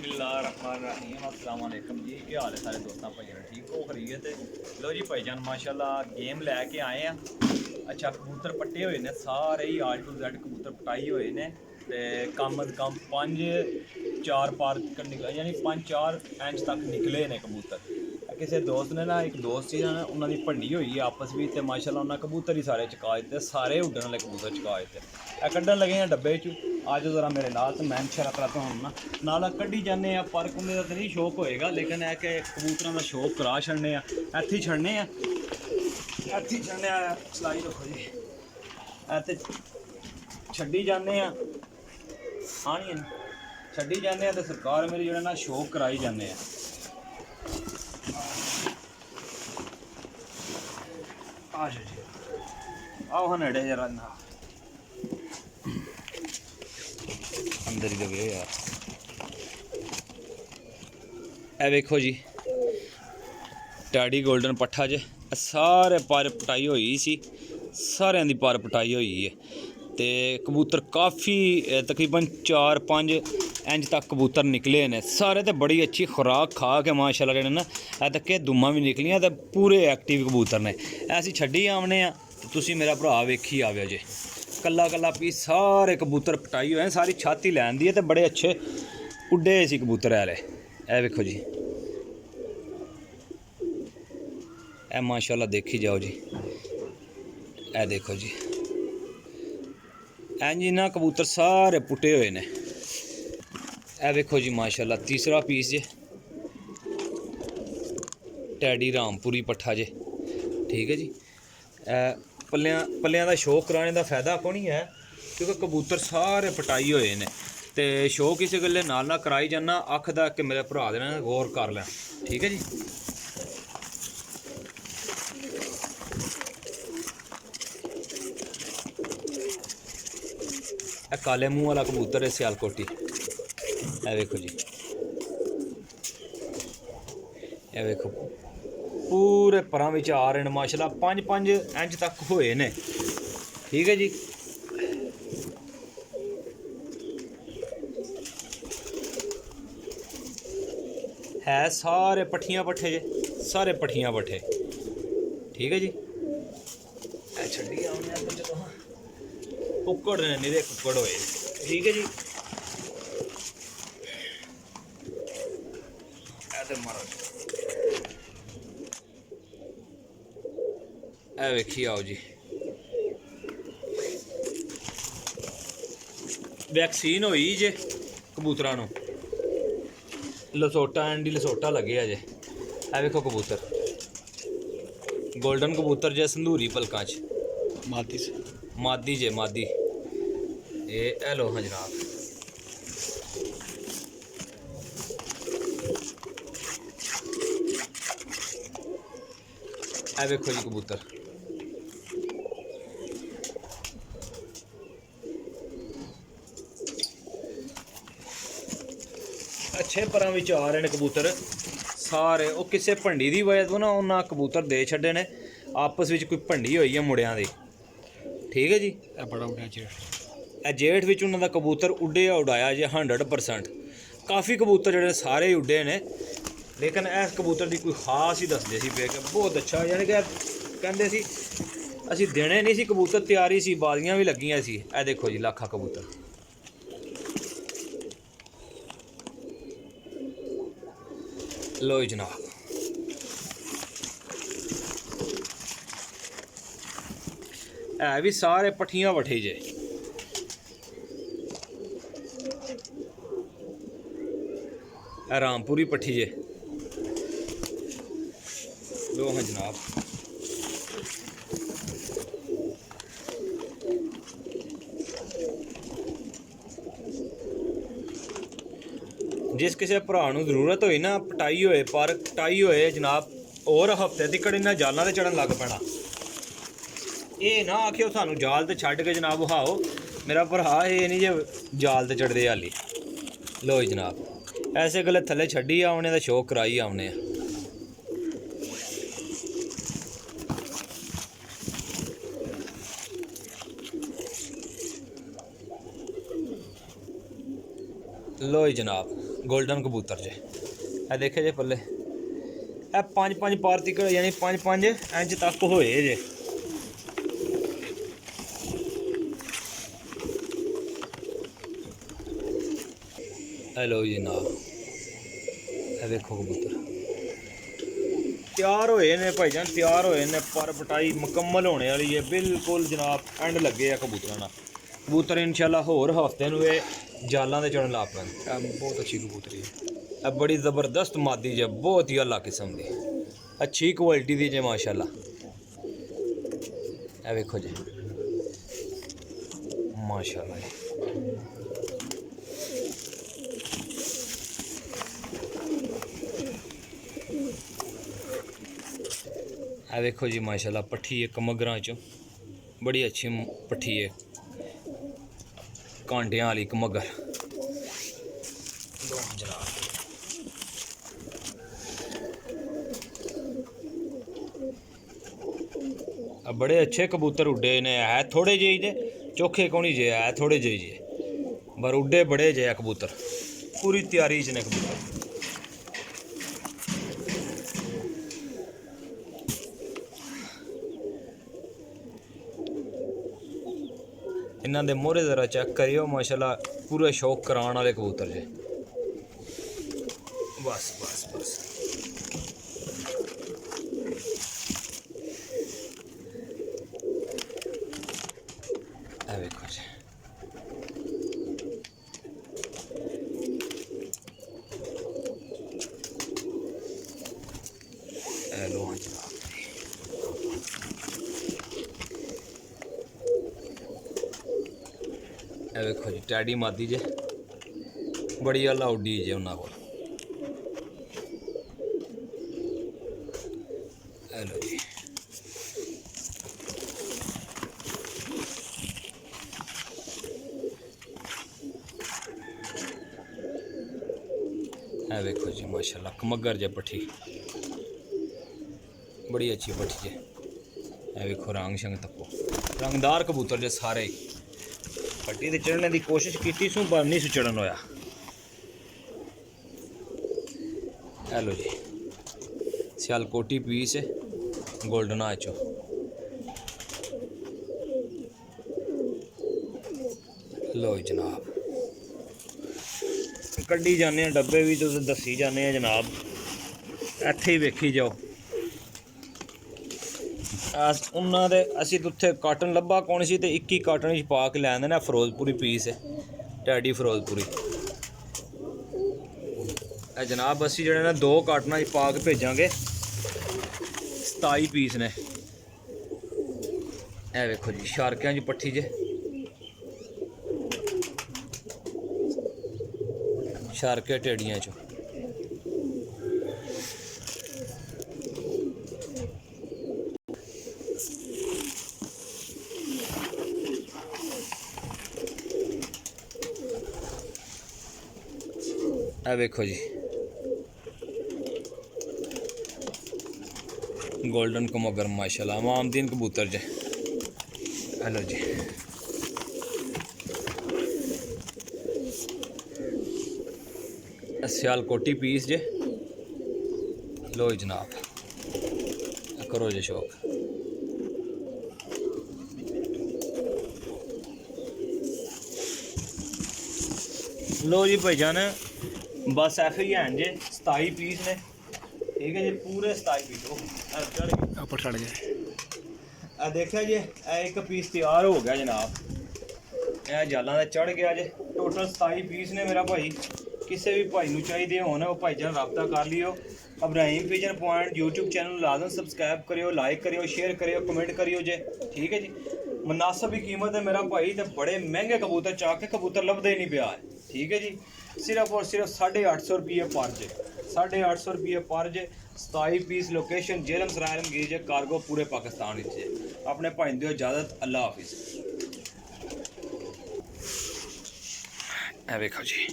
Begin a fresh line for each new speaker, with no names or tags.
बिस्मिल्लाहिर्रहमानिर्रहीम अस्सलाम वालेकुम जी। क्या हाल है सारे दोस्तों भाइयों, ठीक हो खरीत है। लो जी भाईजान माशाल्लाह गेम लैके आए हैं। अच्छा कबूतर पट्टे हुए ने सारे ही A to Z कबूतर पटाई हुए ने ते कम अज कम 5-4 पार निकले यानी 5-4 इंच तक निकले ने कबूतर। किसी दोस्त ने ना एक दोस्त ही ना उन्होंने भंडी हुई आपस भी तो माशाल्लाह उन्हें कबूतर ही सारे चका दिते, सारे उड्डण वाले कबूतर चका दिते। कड्ढन लगे हैं डब्बे चू, आज जरा मेरे नाल तो मैं इशारा कराता हूँ नाल कड्ढी जाने पर कुंदे का तो नहीं शौक होएगा, लेकिन है कि कबूतर का शौक करा छड़ने इत्थे छड़ने इत्थे छड़ने सलाई रखो जी इत्थे छड्डी जाने हाँ नहीं छड्डी जाने तो सरकार मेरी जो ना शौक कराई जाने आ जाओ जी आओ हाँ नेड़े जरा ना अंदर ही लगे यार। ए देखो जी टैडी गोल्डन पट्ठा जे सारे पर पटाई हुई सी, सारे दी पर पटाई हुई है तो कबूतर काफ़ी तकरीबन 4-5 इंच तक कबूतर निकले ने सारे। तो बड़ी अच्छी खुराक खा के माशाल्लाह जेह्ड़े ना तक दुम्मा भी निकलियां तो पूरे एक्टिव कबूतर ने। ऐसी छड्डी आवने तो तुसी मेरा भरा वेखी आवे जे कल्ला कल्ला पीस सारे कबूतर पटाई हुए हैं, सारी छाती लैन दी है तो बड़े अच्छे उड्डे सी कबूतर आले। ए वेखो जी ए माशाल्लाह देखी जाओ जी ए देखो जी इंज ना कबूतर सारे पुटे हुए ने। ए देखो जी माशाल्लाह तीसरा पीस जे टैडी रामपुरी पट्ठा जे, ठीक है जी। पल्लियां का शौक कराने का फायदा को नहीं है क्योंकि कबूतर सारे पटाई हुए ने तो शौक इस गल्ले नाल कराई जाना अख दा कि मेरे भरा दे गौर कर लें, ठीक है जी। काले मूँह वाला कबूतर है सियालकोटी। ए देखो जी ए देखो पूरे परां विच आ रहे हैं माशाल्लाह 5-5 इंच तक होए ने, ठीक है जी। है सारे पट्ठियां पट्ठे जे सारे पट्ठियां पट्ठे, ठीक है जी। छड्डी आने चलो कुक्कड़ ने निरे कुक्कड़ होए, ठीक है जी। मारो ए वेखी आओ जी वैक्सीन हुई जे कबूतरां नूं लसोटा एंडी लसोटा लगे अजे। ए वेखो कबूतर गोल्डन कबूतर जे संधूरी पलकां च मादी से मादी जे मादी ए लो हाँ जनाब ए वेखो जी कबूतर अच्छे परां विच आ रहे हैं कबूतर सारे। वो किसी भंडी की वजह तो ना उन्हें कबूतर दे छड्डे ने आपस में कोई भंडी हुई है मुंडियां दी, ठीक है जी। बड़ा उड्डा जेठ ए जेठ विच उन्हां दा कबूतर उड्डे उड़ाया जे 100%। काफ़ी कबूतर जेह्ड़े सारे ही उड्डे ने लेकिन इस कबूतर की कोई खास ही दसदे सी पे कि बहुत अच्छा यानी कि कहंदे सी असीं देने नहीं सी कबूतर तैयारी सी बाजियां भी लगियां सी। ए देखो जी लाखा कबूतर लो जनाब है भी सारे पट्ठियां पट्ठे जे। रामपुरी पट्ठी जे लो हाँ जनाब जिस किसी भरा नूं जरूरत होई ना पटाई होए पर कटाई होए जनाब और हफ्ते तक इन्हां जालां ते चढ़न लग पैना। ये ना आखियो सानू जाल ते छड्ड के जनाब वहाओ मेरा भरा ये नहीं जे जाल ते चढ़दे हाली। लो जनाब ऐसे गल्ले थल्ले छड्डी आवने दा शौक कराई आवने। लो जी जनाब गोल्डन कबूतर जे ए देखे जे पल्ले ए 5-5 पार तक यानी 5-5 इंच तक होए जे। लो जी जनाब ए देखो कबूतर तैयार होए ने भाईजान, तैयार होए ने, पर पटाई मुकम्मल होने वाली है बिल्कुल जनाब। एंड लगे आ कबूतर ना, कबूतर इंशाल्लाह होर हफ्ते नूं जालां दे चढ़न लग पैंदे। बहुत अच्छी कबूतरी है, बड़ी ज़बरदस्त मादी जे, बहुत ही अला किस्म दी, अच्छी क्वालिटी दी जे माशाल्लाह। ए वेखो जी माशाल्लाह जी। ए देखो जी माशाल्लाह पट्ठी है कमगरां चो, बड़ी अच्छी पट्ठी है, कांटियां वाली कमगर जनाब। बड़े अच्छे कबूतर उड्डे ने, है थोड़े जेही जे, चोखे कोनी जे, है थोड़े जेही जे, पर उड्डे बड़े जे कबूतर, पूरी तैयारी च ने कबूतर। इन्हां दे मोहरे ज़रा चेक करियो माशाल्लाह, पूरे शौक कराने वाले कबूतर जे। बस बस बस ए देखो जी लो हाँ जनाब। ए देखो जी टैडी मादी जे, बड़ी अला उड्डी जे उन्हां कोल। हेलो जी ए देखो जी माशाल्लाह कमगर जे पट्ठी, बड़ी अच्छी पट्ठी जे। ए देखो रंग शंग तको, रंगदार कबूतर जे सारे। पट्टी ते चढ़ने की कोशिश की सू पर नहीं चढ़न होया। हेलो जी सियालकोटी पीस गोल्डन चो। लो जनाब कड्डी जाने डब्बे भी, तुस दसी जाने जनाब, इत्थे ही वेखी जाओ। उन्होंने दे असी उत्थे काटन लब्भा कौन सी, तो 21 काटन च पा के लैंदे ने, फिरोजपुरी पीस है, टैडी फिरोजपुरी। जनाब असी जड़े ने 2 काटना च पा के भेजांगे, 27 पीस ने। ए वेखो जी शार्कियां च पट्ठी जे, शार्के टेड़ियां चो। ए वेखो जी गोल्डन कमगर माशाल्लाह मामदीन कबूतर जे। हेलो जी सियालकोटी पीस जे। लो जनाब करो जे शौक। लो जी भाईजान बस ऐसे ही हैं जे 27 पीस ने, ठीक है जी, पूरे 27 पीस ऊपर चढ़ गए। देखा जी एक पीस तैयार हो गया जनाब, यह जालां दा चढ़ गया जे। टोटल 27 पीस ने मेरा भाई, किसी भी भाई नूं चाहिए होने वो भाईजान रब्ता कर लियो। Ibrahim vision point YouTube channel लाजम सबसक्राइब करियो, लाइक करियो, शेयर करियो, कमेंट करियो जे, ठीक है जी। मुनासिब ही कीमत है मेरा भाई, तो बड़े महंगे कबूतर चाह के कबूतर लभदे ही नहीं पिया है, ठीक है जी। सिर्फ और सिर्फ 850 रुपये पर जे, 850 रुपये पर जे। 27 पीस, लोकेशन जेलम सराय आलमगीर जे, कार्गो पूरे पाकिस्तान जे। अपने भाई दियो इजाजत, अल्लाह हाफिज़। देखो जी